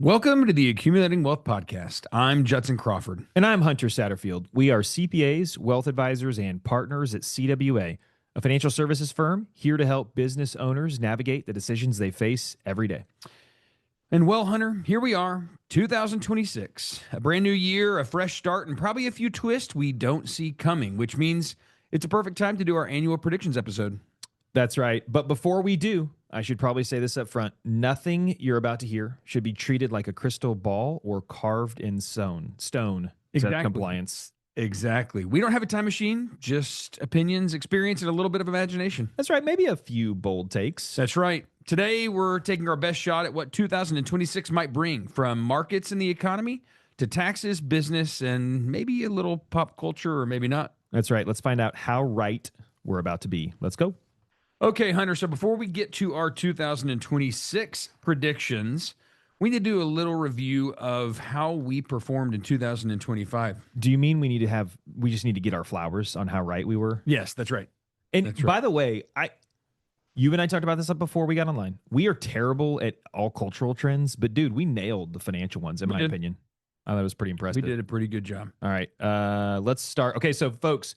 Welcome to the Accumulating Wealth Podcast. I'm Judson Crawford. And I'm Hunter Satterfield. We are CPAs, wealth advisors, and partners at CWA, a financial services firm here to help business owners navigate the decisions they face every day. And well, Hunter, here we are, 2026, a brand new year, a fresh start, and probably a few twists we don't see coming, which means it's a perfect time to do our annual predictions episode. That's right. But before we do, I should probably say this up front. Nothing you're about to hear should be treated like a crystal ball or carved in stone. Exactly. Compliance. Exactly. We don't have a time machine, just opinions, experience, and a little bit of imagination. That's right. Maybe a few bold takes. That's right. Today, we're taking our best shot at what 2026 might bring, from markets and the economy to taxes, business, and maybe a little pop culture, or maybe not. That's right. Let's find out how right we're about to be. Let's go. Okay, Hunter, so before we get to our 2026 predictions, we need to do a little review of how we performed in 2025. Do you mean we just need to get our flowers on how right we were? Yes, that's right. And That's right. by the way, you and I talked about this up before we got online. We are terrible at all cultural trends, but dude, we nailed the financial ones, in my opinion. I thought it was pretty impressive. We did a pretty good job. All right, let's start. Okay, so folks,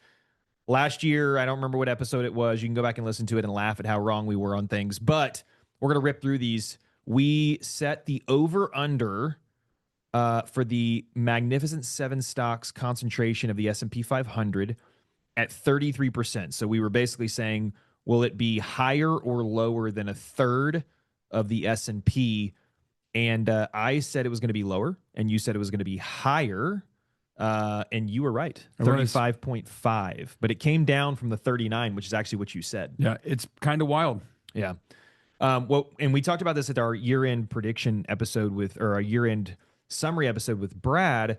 last year, I don't remember what episode it was. You can go back and listen to it and laugh at how wrong we were on things, but we're going to rip through these. We set the over-under for the Magnificent Seven stocks concentration of the S&P 500 at 33%. So we were basically saying, will it be higher or lower than a third of the S&P? And I said it was going to be lower, and you said it was going to be higher. And you were right, 35.5. But it came down from the 39, which is actually what you said. Yeah, it's kind of wild. Yeah. Well, and we talked about this at our year-end prediction episode or our year-end summary episode with Brad.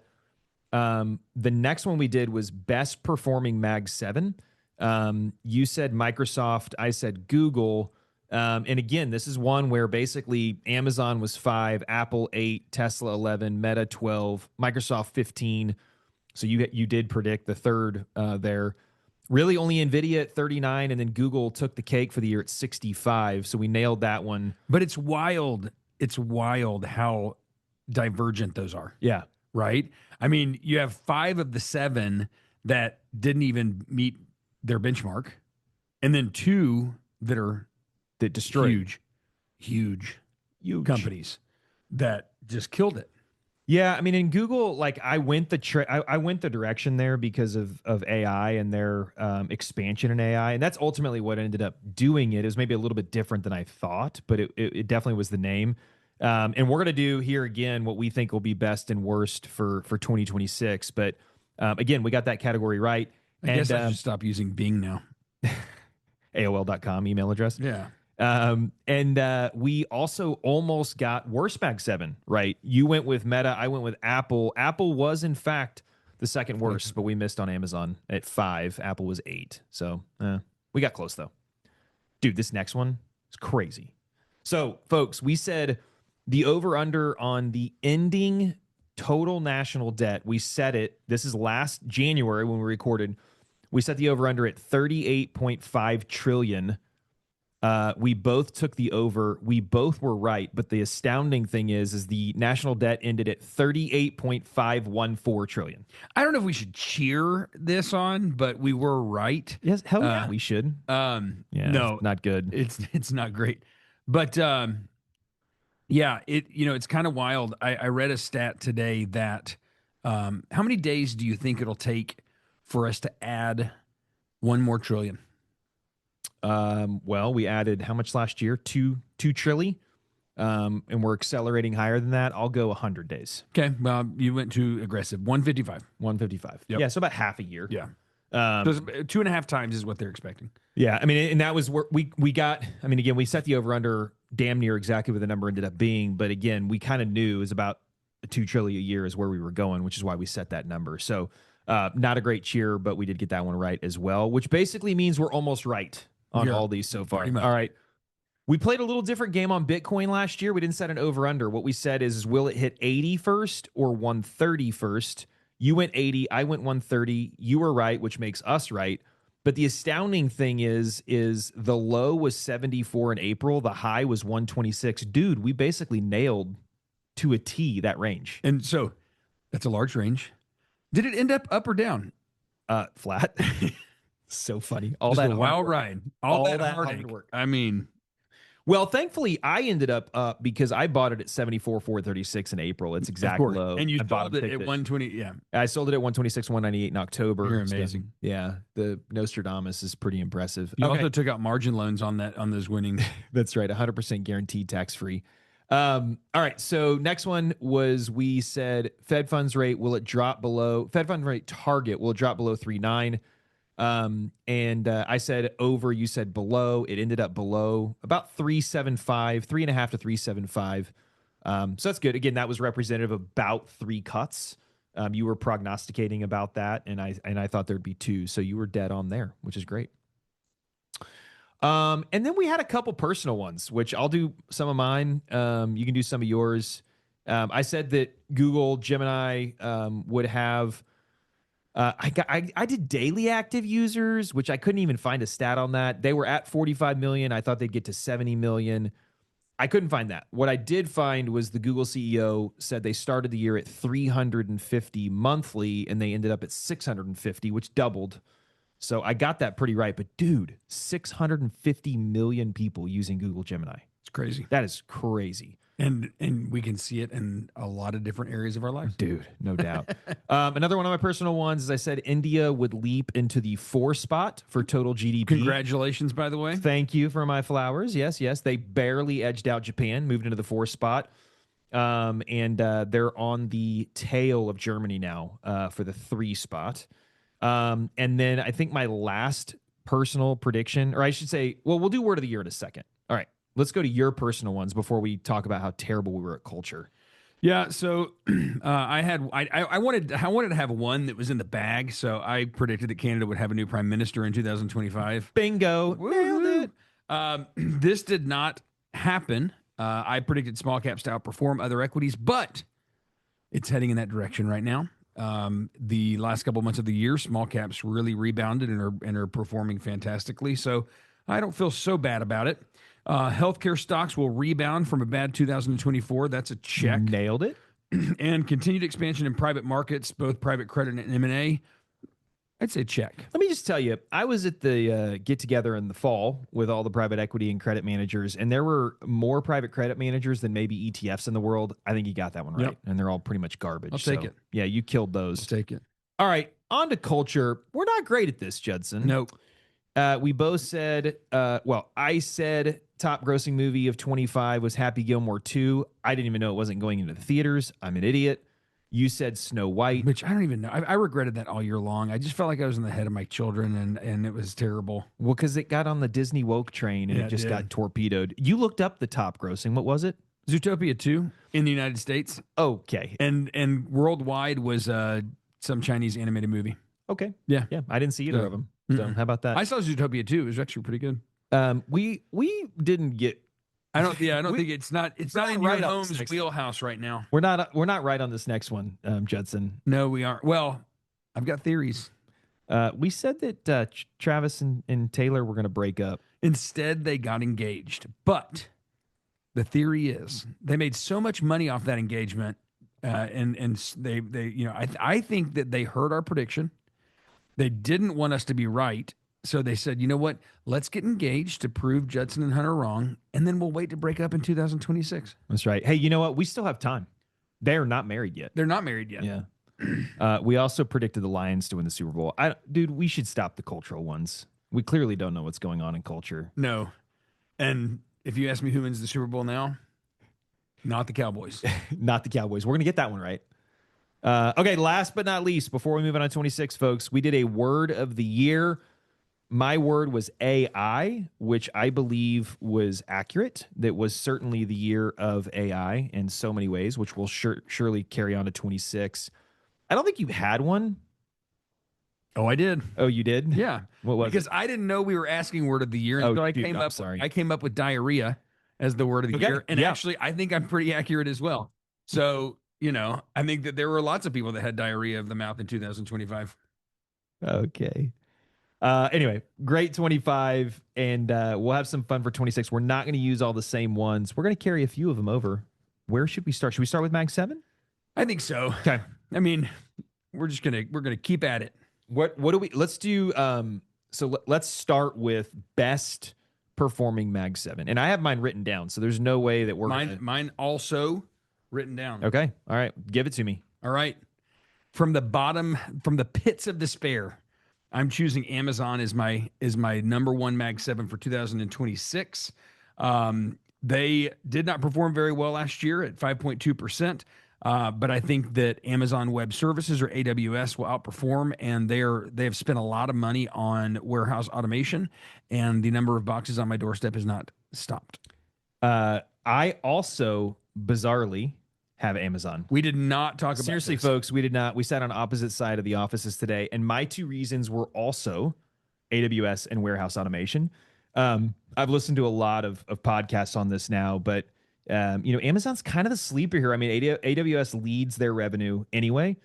The next one we did was best performing Mag 7. You said Microsoft, I said Google. And again, this is one where basically Amazon was 5, Apple 8, Tesla 11, Meta 12, Microsoft 15. So you did predict the third there. Really only NVIDIA at 39, and then Google took the cake for the year at 65. So we nailed that one. But it's wild. It's wild how divergent those are. Yeah. Right? I mean, you have 5 of the 7 that didn't even meet their benchmark, and then 2 that destroyed huge companies that just killed it. Yeah, I mean, in Google, like I went the direction there because of AI and their expansion in AI, and that's ultimately what ended up doing it. It was maybe a little bit different than I thought, but it definitely was the name. And we're gonna do here again what we think will be best and worst for 2026. But again, we got that category right. I guess I should stop using Bing now. AOL.com email address. Yeah. And we also almost got worst Mag 7 right. You went with Meta, I went with Apple. Apple was in fact the second worst, but we missed on Amazon at 5. Apple was 8. So we got close though. Dude, this next one is crazy. So folks, we said the over-under on the ending total national debt, we set it, this is last January when we recorded, we set the over-under at 38.5 trillion. We both took the over. We both were right, but the astounding thing is the national debt ended at 38.514 trillion. I don't know if we should cheer this on, but we were right. Yes, hell yeah, we should. Yeah, no, not good. It's not great, but yeah, it's kind of wild. I read a stat today that how many days do you think it'll take for us to add one more trillion? Well, we added how much last year? 2 trillion. And we're accelerating higher than that. I'll go 100 days. Okay. Well, you went too aggressive. 155. 155. Yep. Yeah. So about half a year. Yeah. So 2.5 times is what they're expecting. Yeah. I mean, and that was where we got, I mean, again, we set the over under damn near exactly what the number ended up being. But again, we kind of knew it was about 2 trillion a year is where we were going, which is why we set that number. So, not a great cheer, but we did get that one right as well, which basically means we're almost right on all these so far. All right. We played a little different game on Bitcoin last year. We didn't set an over-under. What we said is will it hit 80 first or 130 first? You went 80. I went 130. You were right, which makes us right. But the astounding thing is the low was 74 in April. The high was 126. Dude, we basically nailed to a T, that range. And so that's a large range. Did it end up or down? Flat. So funny. All Just that a hard wild work. ride. All that that heartache. hard work. I mean, Well, thankfully, I ended up because I bought it at 74,436 in April. It's exact low. And you I bought sold it at 120. Yeah. I sold it at 126, 198 in October. You're So, amazing. yeah, the Nostradamus is pretty impressive. You Okay. also took out margin loans on those winnings. That's right, 100% guaranteed, tax free. All right, so next one was we said Fed funds rate, will it drop below Fed funds rate target, will it drop below 3.9? And I said over, you said below. It ended up below about 3.75, 3.5 to 3.75. So that's good. Again, that was representative of about 3 cuts. You were prognosticating about that, and I thought there'd be 2, so you were dead on there, which is great. And then we had a couple personal ones, which I'll do some of mine. You can do some of yours. I said that Google Gemini would have. I did daily active users, which I couldn't even find a stat on that. They were at 45 million. I thought they'd get to 70 million. I couldn't find that. What I did find was the Google CEO said they started the year at 350 monthly and they ended up at 650, which doubled. So I got that pretty right. But dude, 650 million people using Google Gemini. It's crazy. That is crazy. And we can see it in a lot of different areas of our lives. Dude, no doubt. Another one of my personal ones is I said India would leap into the 4 spot for total GDP. Congratulations, by the way. Thank you for my flowers. Yes, yes. They barely edged out Japan, moved into the 4 spot. And they're on the tail of Germany now for the 3 spot. And then I think my last personal prediction, or I should say, well, we'll do word of the year in a second. All right. Let's go to your personal ones before we talk about how terrible we were at culture. Yeah, so I wanted to have one that was in the bag. So I predicted that Canada would have a new prime minister in 2025. Bingo, nailed it. This did not happen. I predicted small caps to outperform other equities, but it's heading in that direction right now. The last couple months of the year, small caps really rebounded and are performing fantastically. So I don't feel so bad about it. Healthcare stocks will rebound from a bad 2024. That's a check. Nailed it. And continued expansion in private markets, both private credit and M&A. I'd say check. Let me just tell you, I was at the get together in the fall with all the private equity and credit managers, and there were more private credit managers than maybe ETFs in the world. I think you got that one right. Yep. And they're all pretty much garbage. I'll take it. Yeah, you killed those. I'll take it. All right, on to culture. We're not great at this, Judson. Nope. We both said, I said top grossing movie of 25 was Happy Gilmore 2. I didn't even know it wasn't going into the theaters. I'm an idiot. You said Snow White. Which I don't even know. I regretted that all year long. I just felt like I was in the head of my children, and it was terrible. Well, because it got on the Disney woke train and Yeah, it just it did. got torpedoed. You looked up the top grossing. What was it? Zootopia 2 in the United States. Okay. And worldwide was some Chinese animated movie. Okay. Yeah. Yeah. I didn't see either of them. So how about that? I saw Zootopia 2. It was actually pretty good. We didn't get. I don't think it's not in right your up home's next. wheelhouse right now. We're not right on this next one, Judson. No, we aren't. Well, I've got theories. We said that Travis and Taylor were going to break up. Instead, they got engaged. But the theory is they made so much money off that engagement, and they I think that they heard our prediction. They didn't want us to be right. So they said, you know what? Let's get engaged to prove Judson and Hunter wrong, and then we'll wait to break up in 2026. That's right. Hey, you know what? We still have time. They're not married yet. They're not married yet. Yeah. We also predicted the Lions to win the Super Bowl. Dude, we should stop the cultural ones. We clearly don't know what's going on in culture. No. And if you ask me who wins the Super Bowl now, not the Cowboys. Not the Cowboys. We're going to get that one right. Okay, last but not least, before we move on to 26, folks, we did a word of the year. My word was AI, which I believe was accurate. That was certainly the year of AI in so many ways, which will surely carry on to 26. I don't think you had one. Oh, I did. Oh, you did? Yeah. What was because it? I didn't know we were asking word of the year. And Oh, so I dude, came I'm up sorry. I came up with diarrhea as the word of the Okay, year. And yeah. actually, I think I'm pretty accurate as well. So, I think that there were lots of people that had diarrhea of the mouth in 2025. Okay. Anyway, great 25, and we'll have some fun for 26. We're not going to use all the same ones. We're going to carry a few of them over. Where should we start? Should we start with Mag 7? I think so. Okay. I mean, we're gonna keep at it. What do we let's do let's start with best performing Mag 7. And I have mine written down, so there's no way that we're Mine also written down. Okay. All right. Give it to me. All right. From the pits of despair, I'm choosing Amazon as my number one Mag 7 for 2026. They did not perform very well last year at 5.2%. But I think that Amazon Web Services, or AWS, will outperform, and they have spent a lot of money on warehouse automation, and the number of boxes on my doorstep has not stopped. I also bizarrely have Amazon. We did not talk about Seriously, this. folks, we did not. We sat on opposite side of the offices today, and my two reasons were also AWS and warehouse automation. I've listened to a lot of podcasts on this now, but Amazon's kind of the sleeper here. I mean, AWS leads their revenue anyway,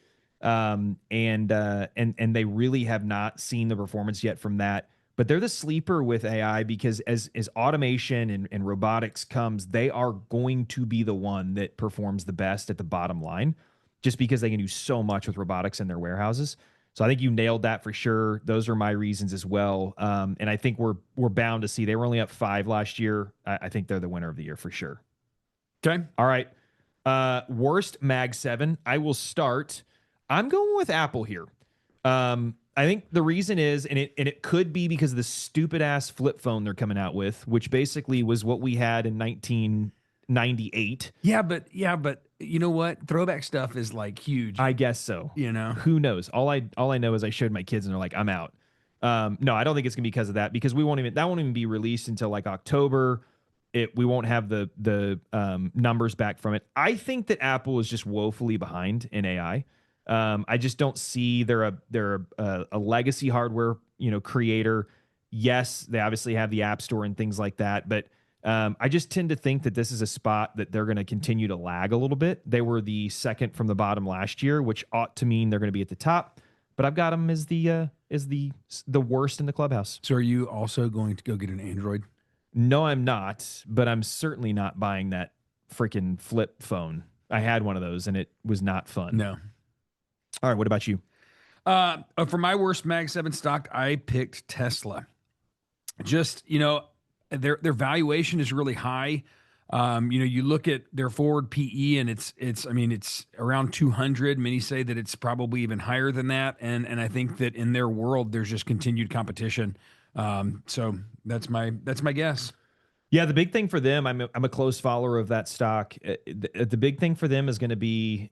and they really have not seen the performance yet from that. But they're the sleeper with AI because as automation and robotics comes, they are going to be the one that performs the best at the bottom line, just because they can do so much with robotics in their warehouses. So I think you nailed that for sure. Those are my reasons as well. And I think we're bound to see they were only up 5 last year. I think they're the winner of the year for sure. Okay. All right. Worst Mag 7. I will start. I'm going with Apple here. I think the reason is, and it could be because of the stupid ass flip phone they're coming out with, which basically was what we had in 1998. Yeah, but you know what? Throwback stuff is like huge. I guess so. You know, who knows? All I know is I showed my kids and they're like, I'm out. No, I don't think it's gonna be because of that, because that won't even be released until like October. We won't have the numbers back from it. I think that Apple is just woefully behind in AI. I just don't see they're a legacy hardware creator. Yes, they obviously have the App Store and things like that, but I just tend to think that this is a spot that they're going to continue to lag a little bit. They were the second from the bottom last year, which ought to mean they're going to be at the top. But I've got them as the worst in the clubhouse. So are you also going to go get an Android? No, I'm not, but I'm certainly not buying that freaking flip phone. I had one of those and it was not fun. No. All right, what about you? For my worst Mag 7 stock, I picked Tesla. Just, their valuation is really high. You look at their forward PE and it's around 200. Many say that it's probably even higher than that. And I think that in their world, there's just continued competition. So that's my guess. Yeah, the big thing for them, I'm a close follower of that stock. The big thing for them is going to be,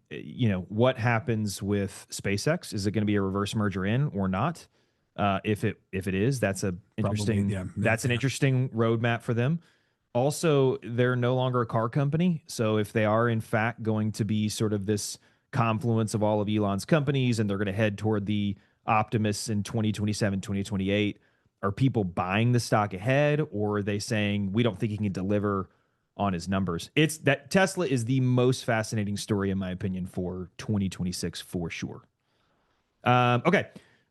what happens with SpaceX. Is it going to be a reverse merger in or not? If it is, that's an interesting roadmap for them. Also, they're no longer a car company, so if they are in fact going to be sort of this confluence of all of Elon's companies, and they're going to head toward the Optimus in 2027, 2028. Are people buying the stock ahead, or are they saying we don't think he can deliver on his numbers? It's that Tesla is the most fascinating story, in my opinion, for 2026 for sure. Okay,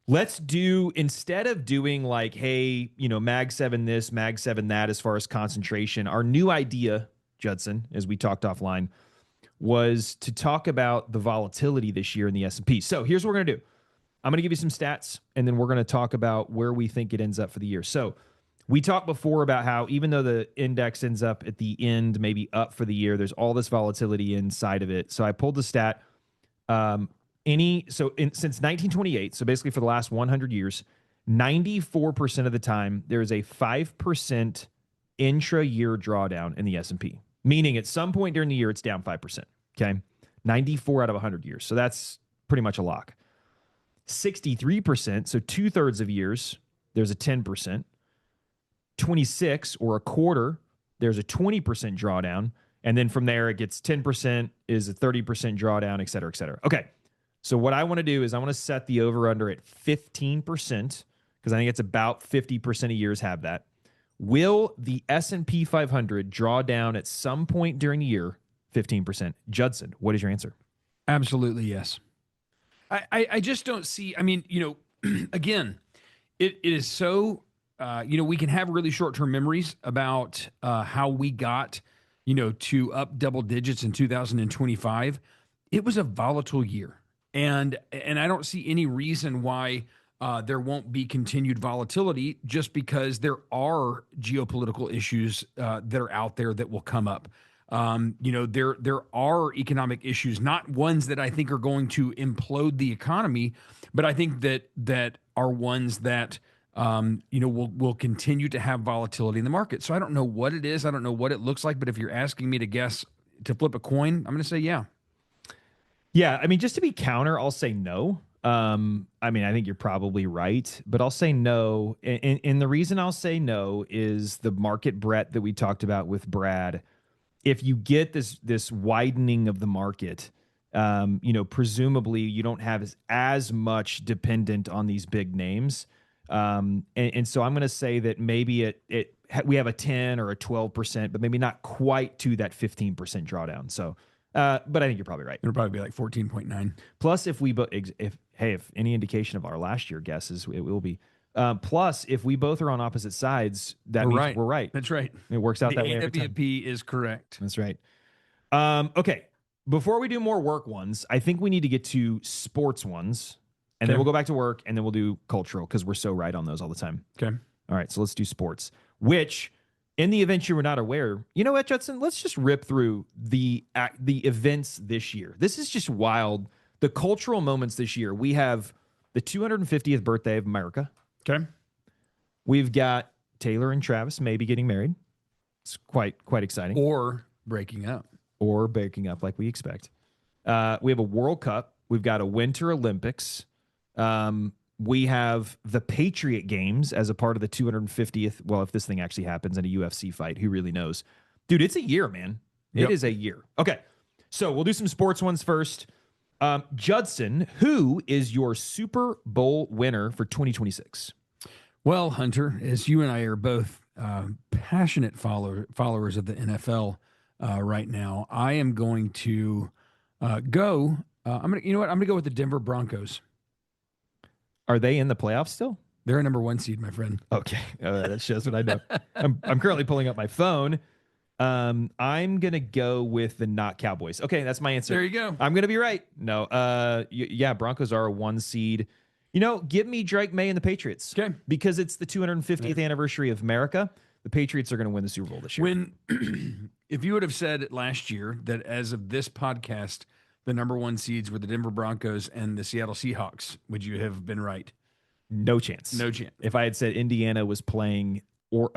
let's do, instead of doing like, hey, Mag 7 this, Mag 7 that, as far as concentration, our new idea, Judson, as we talked offline, was to talk about the volatility this year in the S&P. So here's what we're gonna do. I'm going to give you some stats, and then we're going to talk about where we think it ends up for the year. So we talked before about how even though the index ends up at the end, maybe up for the year, there's all this volatility inside of it. So I pulled the stat. Since 1928, so basically for the last 100 years, 94% of the time, there is a 5% intra-year drawdown in the S&P, meaning at some point during the year, it's down 5%. Okay. 94 out of 100 years. So that's pretty much a lock. 63%, so 2/3 of years, there's a 10%. 26 or a quarter, there's a 20% drawdown. And then from there, it gets 10% is a 30% drawdown, et cetera, et cetera. Okay. So what I want to do is I want to set the over under at 15%, because I think it's about 50% of years have that. Will the S&P 500 draw down at some point during the year 15%? Judson, what is your answer? Absolutely, yes. I just don't see, again, it is so, we can have really short-term memories about how we got, to up double digits in 2025, it was a volatile year. And I don't see any reason why there won't be continued volatility just because there are geopolitical issues that are out there that will come up. There are economic issues, not ones that I think are going to implode the economy, but I think that are ones that will continue to have volatility in the market. So I don't know what it is. I don't know what it looks like. But if you're asking me to guess to flip a coin, I'm going to say yeah. Yeah, I mean, just to be counter, I'll say no. I mean, I think you're probably right, but I'll say no. And the reason I'll say no is the market breadth that we talked about with Brad. If you get this widening of the market, presumably you don't have as much dependent on these big names. And so I'm going to say that maybe we have a 10 or a 12%, but maybe not quite to that 15% drawdown. So, but I think you're probably right. It'll probably be like 14.9. Plus, if any indication of our last year guesses, it will be. Plus, if we both are on opposite sides, that means we're right. That's right. It works out that way every time. AWP is correct. That's right. Okay. Before we do more work ones, I think we need to get to sports ones, and then we'll go back to work, and then we'll do cultural because we're so right on those all the time. Okay. All right. So let's do sports, which in the event you were not aware, you know what, Judson? Let's just rip through the events this year. This is just wild. The cultural moments this year. We have the 250th birthday of America. Okay. We've got Taylor and Travis maybe getting married. It's quite exciting. Or breaking up. Like we expect. We have a World Cup. We've got a Winter Olympics. We have the Patriot Games as a part of the 250th. Well, if this thing actually happens in a UFC fight, who really knows? Dude, it's a year, man. It is a year. Okay. So we'll do some sports ones first. Judson, who is your Super Bowl winner for 2026? Well, Hunter, as you and I are both passionate followers of the NFL right now, I am going to go. I'm gonna go with the Denver Broncos. Are they in the playoffs still? They're a number 1 seed, my friend. Okay, that shows what I know. I'm currently pulling up my phone. I'm gonna go with the not Cowboys. Okay, that's my answer. There you go. I'm gonna be right. No, Broncos are a 1 seed. Give me Drake May and the Patriots. Okay, because it's the 250th anniversary of America. The Patriots are going to win the Super Bowl this year. If you would have said last year that as of this podcast, the number 1 seeds were the Denver Broncos and the Seattle Seahawks, would you have been right? No chance. No chance. If I had said Indiana was playing or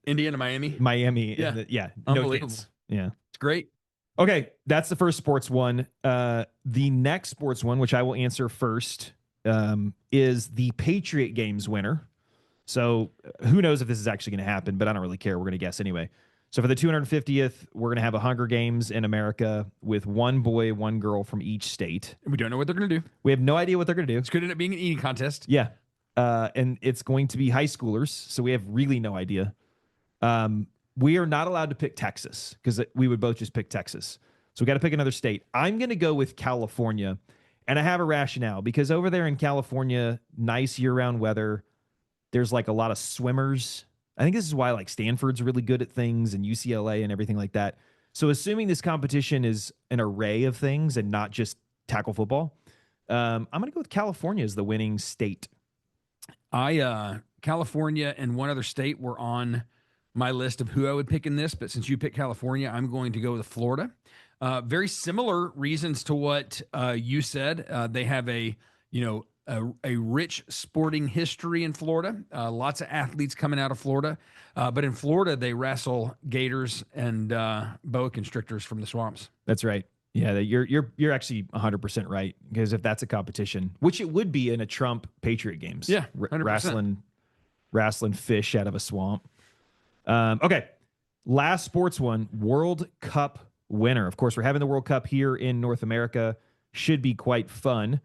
Indiana, Miami, no chance. Yeah, it's great. Okay, that's the first sports one. The next sports one, which I will answer first, is the Patriot Games winner. So who knows if this is actually going to happen, but I don't really care. We're going to guess anyway. So for the 250th, we're going to have a Hunger Games in America with 1 boy, 1 girl from each state. We don't know what they're going to do. We have no idea what they're going to do. It's going to end up being an eating contest. Yeah. And it's going to be high schoolers, so we have really no idea. We are not allowed to pick Texas because we would both just pick Texas. So we got to pick another state. I'm going to go with California, and I have a rationale because over there in California, nice year-round weather. There's like a lot of swimmers. I think this is why like Stanford's really good at things and UCLA and everything like that. So assuming this competition is an array of things and not just tackle football, I'm going to go with California as the winning state. California and one other state were on my list of who I would pick in this, but since you picked California, I'm going to go with Florida. Very similar reasons to what you said. They have a rich sporting history in Florida. Lots of athletes coming out of Florida. But in Florida, they wrestle gators and boa constrictors from the swamps. That's right. Yeah, you're actually 100% right, because if that's a competition, which it would be in a Trump Patriot Games. Yeah, wrestling fish out of a swamp. Okay, last sports one, World Cup winner. Of course, we're having the World Cup here in North America. Should be quite fun.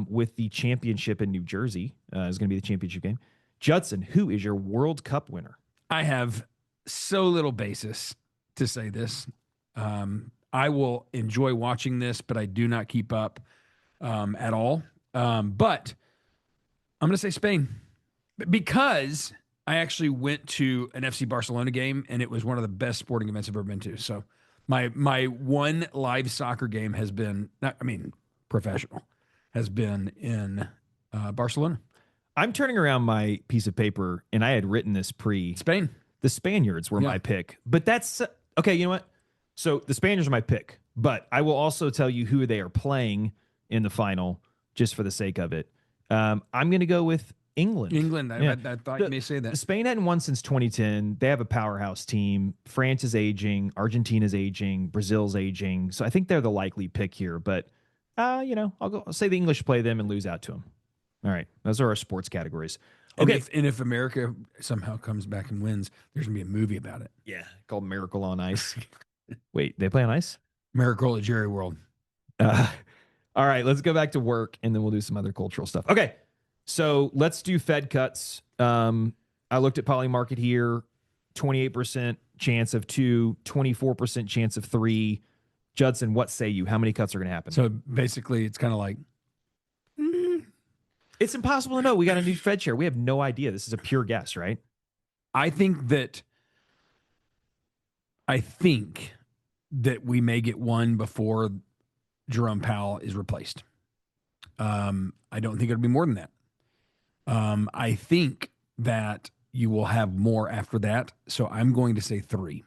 With the championship in New Jersey. Is going to be the championship game. Judson, who is your World Cup winner? I have so little basis to say this. I will enjoy watching this, but I do not keep up at all. But I'm going to say Spain because I actually went to an FC Barcelona game, and it was one of the best sporting events I've ever been to. So my one live soccer game has been, not, I mean, professional, has been in Barcelona, I'm turning around my piece of paper, and I had written this pre. Spain. The Spaniards were Yeah. my pick, but that's okay. You know what? So the Spaniards are my pick, but I will also tell you who they are playing in the final, just for the sake of it. I'm going to go with England. England. Yeah. I thought you may say that. Spain hadn't won since 2010. They have a powerhouse team. France is aging. Argentina's aging. Brazil's aging. So I think they're the likely pick here. But I'll say the English play them and lose out to them. All right, those are our sports categories. Okay, and if America somehow comes back and wins, there's gonna be a movie about it. yeah, called Miracle on Ice. Wait, they play on ice? Miracle at Jerry World. All right, let's go back to work, and then we'll do some other cultural stuff. Okay, so let's do Fed cuts. I looked at Polymarket here, 28% chance of 2, 24% chance of 3. Judson, what say you? How many cuts are going to happen? So basically, it's kind of like, it's impossible to know. We got a new Fed chair. We have no idea. This is a pure guess, right? I think that we may get one before Jerome Powell is replaced. I don't think it'll be more than that. I think that you will have more after that. So I'm going to say 3.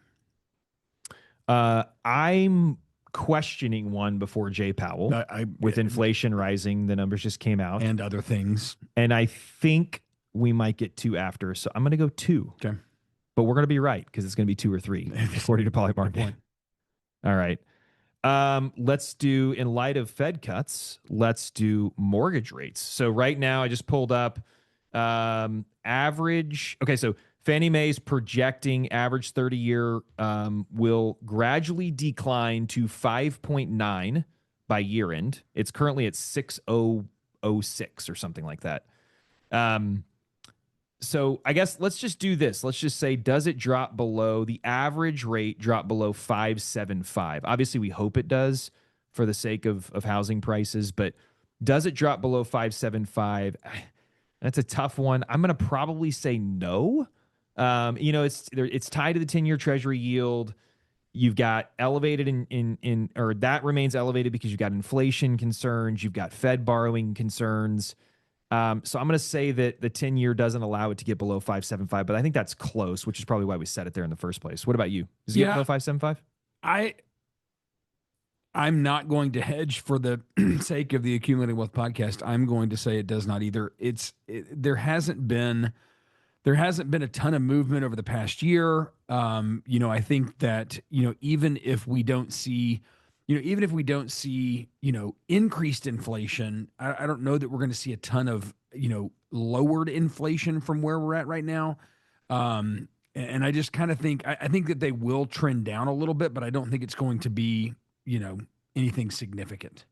I'm questioning one before Jay Powell. With inflation rising, the numbers just came out. And other things. And I think we might get 2 after. So I'm going to go 2. Okay. But we're going to be right because it's going to be 2 or 3, according to Polymarket. All right. Let's do, in light of Fed cuts, let's do mortgage rates. So right now, I just pulled up average. Okay, so Fannie Mae's projecting average 30-year will gradually decline to 5.9 by year end. It's currently at 6.006 or something like that. So I guess let's just do this. Let's just say, does it drop below the average rate, drop below 5.75? Obviously, we hope it does for the sake of housing prices, but does it drop below 5.75? That's a tough one. I'm going to probably say no. It's tied to the 10-year Treasury yield. You've got elevated or that remains elevated because you've got inflation concerns. You've got Fed borrowing concerns. So I'm going to say that the 10-year doesn't allow it to get below 5.75, but I think that's close, which is probably why we set it there in the first place. What about you? Does it get below 5.75? I'm not going to hedge for the sake of the Accumulating Wealth podcast. I'm going to say it does not either. There hasn't been a ton of movement over the past year. I think that, even if we don't see, increased inflation, I don't know that we're going to see a ton of, lowered inflation from where we're at right now. And I just kind of think, I think that they will trend down a little bit, but I don't think it's going to be, anything significant.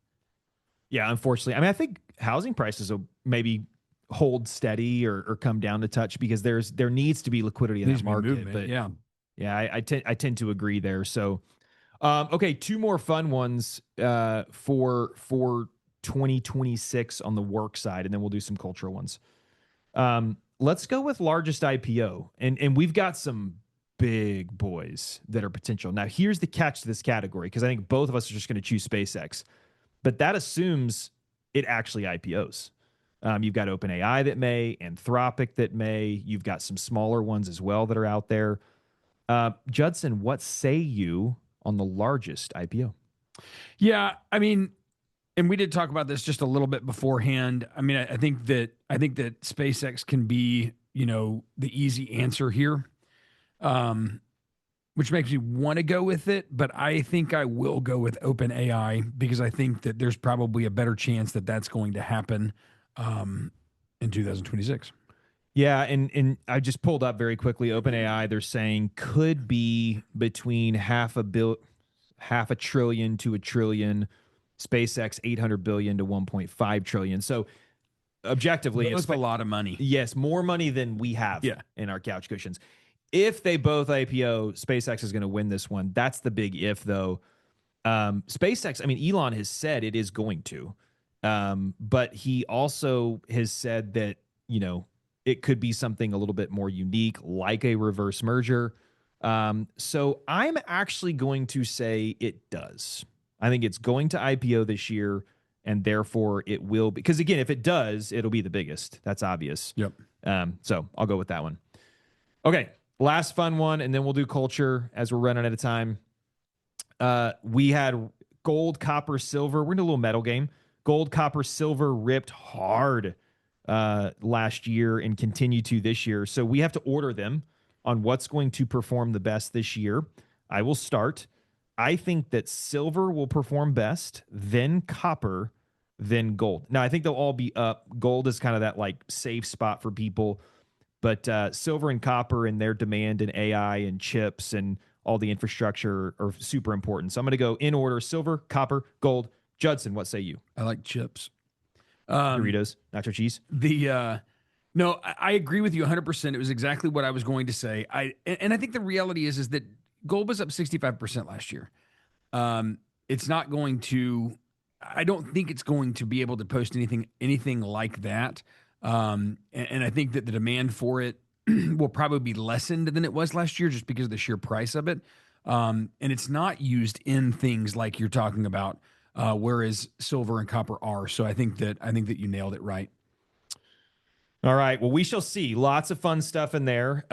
Yeah, unfortunately. I mean, I think housing prices will maybe hold steady or come down a touch because there needs to be liquidity in that market. But yeah, I tend to agree there. So, okay, 2 more fun ones for 2026 on the work side, and then we'll do some cultural ones. Let's go with largest IPO, and we've got some big boys that are potential. Now, here's the catch to this category, because I think both of us are just going to choose SpaceX, but that assumes it actually IPOs. You've got OpenAI that may, Anthropic that may. You've got some smaller ones as well that are out there. Judson, what say you on the largest IPO? Yeah, I mean, and we did talk about this just a little bit beforehand. I mean, I think that SpaceX can be, the easy answer here, which makes me want to go with it. But I think I will go with OpenAI because I think that there's probably a better chance that that's going to happen in 2026. Yeah, and I just pulled up very quickly. OpenAI, they're saying could be between $500 billion to $1 trillion. SpaceX 800 billion to 1.5 trillion. So objectively, it's a lot of money. Yes, more money than we have in our couch cushions. If they both IPO, SpaceX is going to win this one. That's the big if, though. SpaceX, I mean, Elon has said it is going to, but he also has said that, it could be something a little bit more unique, like a reverse merger. So I'm actually going to say it does. I think it's going to IPO this year, and therefore it will be. Because again, if it does, it'll be the biggest. That's obvious. Yep. So I'll go with that one. Okay, last fun one, and then we'll do culture as we're running out of time. We had gold, copper, silver. We're in a little metal game. Gold, copper, silver ripped hard last year and continue to this year. So we have to order them on what's going to perform the best this year. I will start. I think that silver will perform best, then copper, then gold. Now, I think they'll all be up. Gold is kind of that like safe spot for people, but silver and copper and their demand in AI and chips and all the infrastructure are super important. So I'm going to go in order: silver, copper, gold. Judson, what say you? I like chips. Doritos, nacho cheese. No, I agree with you 100%. It was exactly what I was going to say. And I think the reality is that gold was up 65% last year. It's not going to. I don't think it's going to be able to post anything like that. And I think that the demand for it will probably be lessened than it was last year, just because of the sheer price of it. And it's not used in things like you're talking about, whereas silver and copper are. So I think that you nailed it right. All right. Well, we shall see. Lots of fun stuff in there.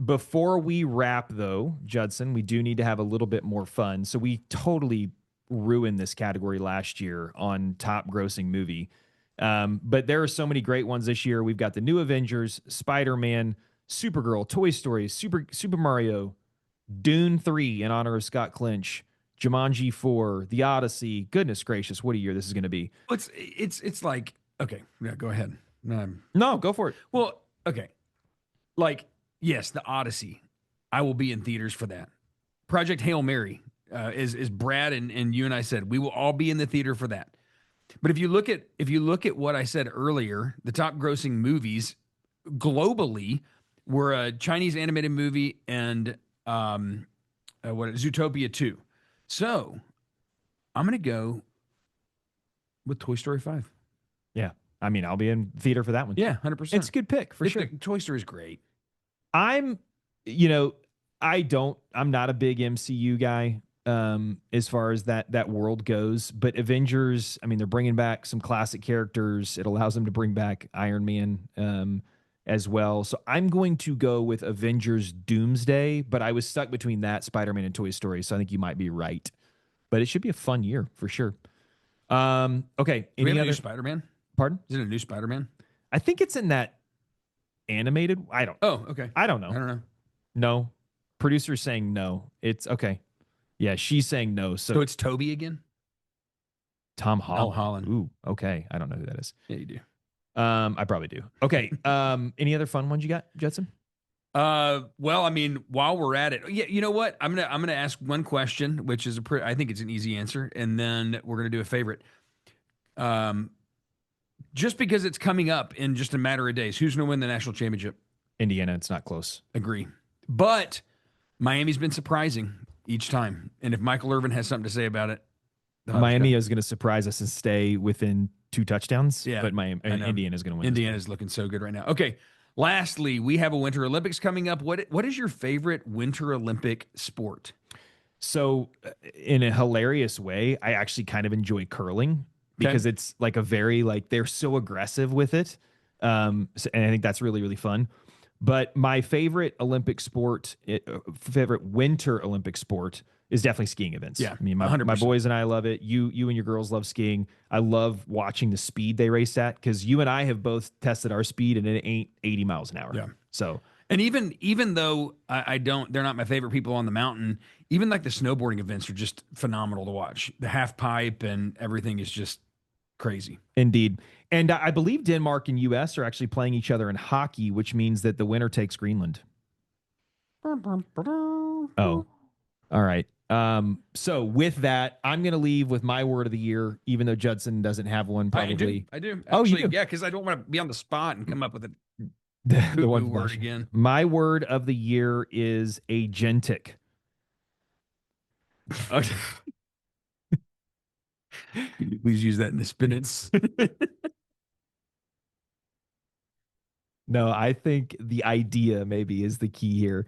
Before we wrap, though, Judson, we do need to have a little bit more fun. So we totally ruined this category last year on top grossing movie. But there are so many great ones this year. We've got the new Avengers, Spider-Man, Supergirl, Toy Story, Super Mario, Dune 3 in honor of Scott Clinch, Jumanji 4, The Odyssey. Goodness gracious, what a year this is going to be. It's like, okay, yeah, go ahead. No, go for it. Well, okay. Like, yes, The Odyssey. I will be in theaters for that. Project Hail Mary, is Brad and you and I said, we will all be in the theater for that. But if you look at what I said earlier, the top grossing movies globally were a Chinese animated movie and Zootopia 2. So I'm gonna go with Toy Story 5. Yeah. I mean, I'll be in theater for that one. Yeah, 100%. It's a good pick for sure. Toy Story is great. I'm, I'm not a big MCU guy as far as that world goes, but Avengers, I mean, they're bringing back some classic characters. It allows them to bring back Iron Man as well. So I'm going to go with Avengers Doomsday, but I was stuck between that, Spider-Man, and Toy Story, so I think you might be right. But it should be a fun year for sure. Okay. Any other Spider-Man? Pardon? Is it a new Spider-Man? I think it's in that animated. Oh, okay. I don't know. I don't know. No. Producer's saying no. It's okay. Yeah, she's saying no. So it's Toby again? Tom Holland. Holland. Ooh, okay. I don't know who that is. Yeah, you do. I probably do. Okay. Any other fun ones you got, Judson? Well, I mean, while we're at it, yeah, you know what? I'm gonna ask one question, which is I think it's an easy answer, and then we're gonna do a favorite. Just because it's coming up in just a matter of days, who's gonna win the national championship? Indiana. It's not close. Agree, but Miami's been surprising each time, and if Michael Irvin has something to say about it, Miami is going to surprise us and stay within 2 touchdowns. Yeah, but Indiana is going to win. Indiana's looking so good right now. Okay. Lastly, we have a Winter Olympics coming up. What is your favorite Winter Olympic sport? So, in a hilarious way, I actually kind of enjoy curling because it's like a very they're so aggressive with it, and I think that's really really fun. But my favorite Olympic sport, favorite Winter Olympic sport, is definitely skiing events. Yeah, I mean, my boys and I love it. You and your girls love skiing. I love watching the speed they race at because you and I have both tested our speed and it ain't 80 miles an hour. Yeah. So, and even though they're not my favorite people on the mountain. Even like the snowboarding events are just phenomenal to watch. The half pipe and everything is just crazy. Indeed. And I believe Denmark and U.S. are actually playing each other in hockey, which means that the winner takes Greenland. Oh, all right. So with that, I'm going to leave with my word of the year, even though Judson doesn't have one. Probably. I do. Actually, oh, you do? Yeah, because I don't want to be on the spot and come up with the one word again. My word of the year is agentic. Okay. Please use that in the sentence. No, I think the idea maybe is the key here.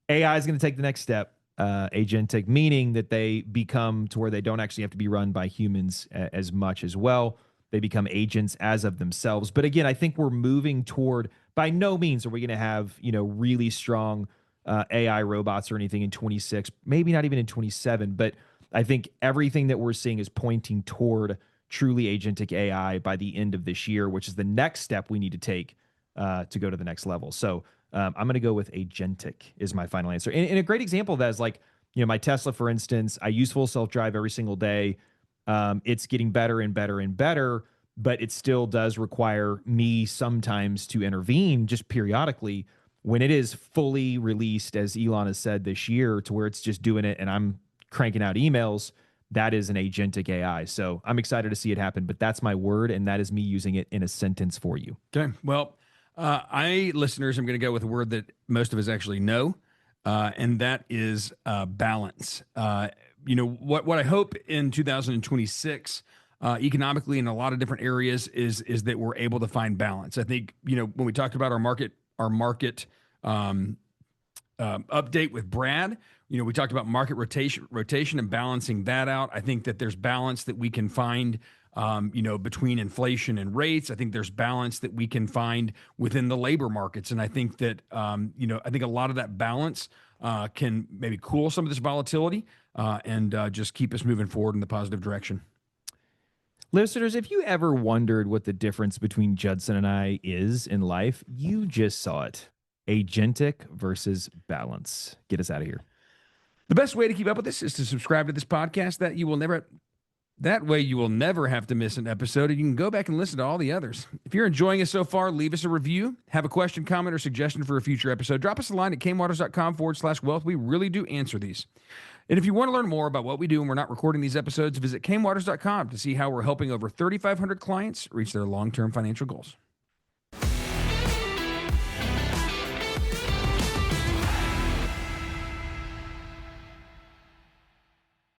AI is going to take the next step, agentic, meaning that they become to where they don't actually have to be run by humans as much as well. They become agents as of themselves. But again, I think we're moving toward, by no means are we going to have, really strong AI robots or anything in 26, maybe not even in 27. But I think everything that we're seeing is pointing toward truly agentic AI by the end of this year, which is the next step we need to take to go to the next level. So I'm going to go with agentic is my final answer. And a great example of that is like, my Tesla, for instance, I use full self-drive every single day. It's getting better and better and better, but it still does require me sometimes to intervene just periodically when it is fully released, as Elon has said this year, to where it's just doing it and I'm cranking out emails. That is an agentic AI. So I'm excited to see it happen, but that's my word, and that is me using it in a sentence for you. Okay. Well, listeners, I'm going to go with a word that most of us actually know, and that is balance. What I hope in 2026, economically in a lot of different areas, is that we're able to find balance. I think when we talked about our market update with Brad. We talked about market rotation and balancing that out. I think that there's balance that we can find, between inflation and rates. I think there's balance that we can find within the labor markets. And I think that, I think a lot of that balance can maybe cool some of this volatility and just keep us moving forward in the positive direction. Listeners, if you ever wondered what the difference between Judson and I is in life, you just saw it. Agentic versus balance. Get us out of here. The best way to keep up with this is to subscribe to this podcast. That way you will never have to miss an episode, and you can go back and listen to all the others. If you're enjoying us so far, leave us a review. Have a question, comment, or suggestion for a future episode. Drop us a line at kamewaters.com/wealth. We really do answer these. And if you want to learn more about what we do when we're not recording these episodes, visit kamewaters.com to see how we're helping over 3,500 clients reach their long-term financial goals.